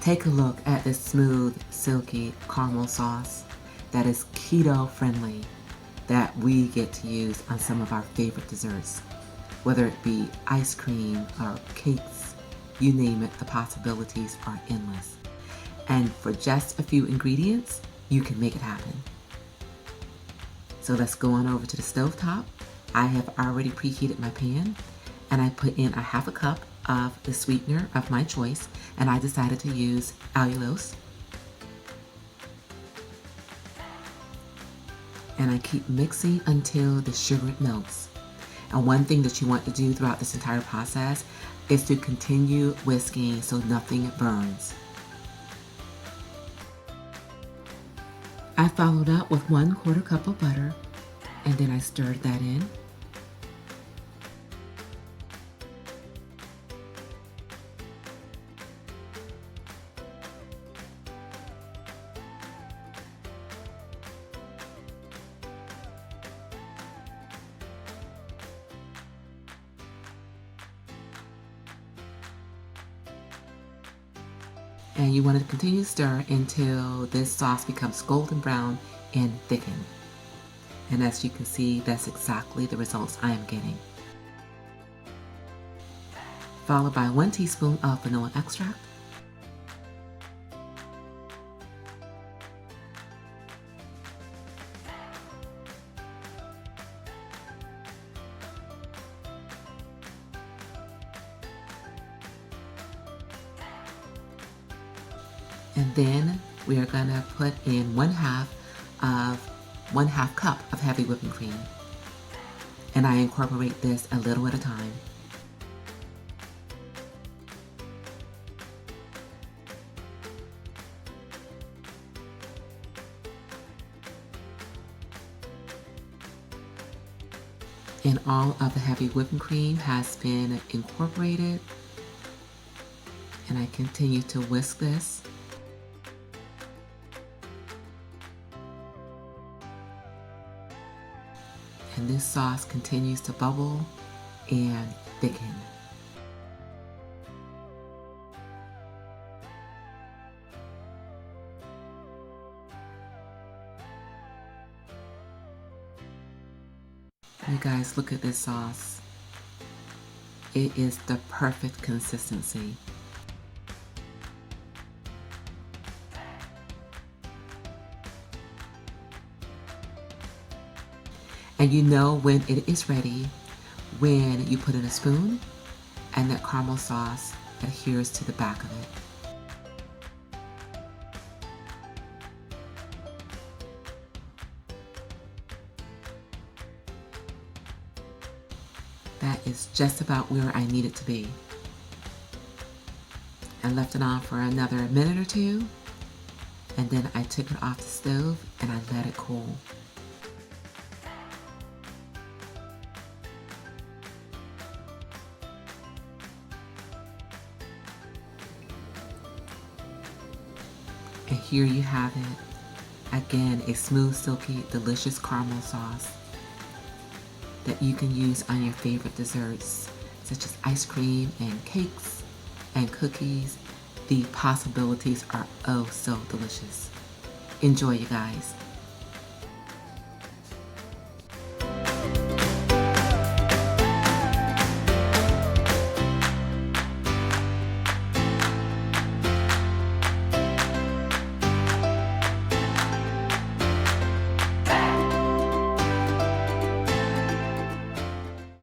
Take a look at this smooth, silky caramel sauce that is keto friendly that we get to use on some of our favorite desserts. Whether it be ice cream or cakes, you name it, the possibilities are endless. And for just a few ingredients, you can make it happen. So let's go on over to the stove top. I have already preheated my pan and I put in a half a cup of the sweetener of my choice, and I decided to use allulose. And I keep mixing until the sugar melts. And one thing that you want to do throughout this entire process is to continue whisking so nothing burns. I followed up with 1/4 cup of butter, and then I stirred that in. And you want to continue to stir until this sauce becomes golden brown and thickened. And as you can see, that's exactly the results I am getting. Followed by 1 teaspoon of vanilla extract. And then we are going to put in 1/2 cup of heavy whipping cream. And I incorporate this a little at a time. And all of the heavy whipping cream has been incorporated. And I continue to whisk this. And this sauce continues to bubble and thicken. You guys, look at this sauce. It is the perfect consistency. And you know when it is ready when you put in a spoon and that caramel sauce adheres to the back of it. That is just about where I need it to be. I left it on for another minute or two, and then I took it off the stove and I let it cool. And here you have it. Again, a smooth, silky, delicious caramel sauce that you can use on your favorite desserts, such as ice cream and cakes and cookies. The possibilities are oh so delicious. Enjoy, you guys.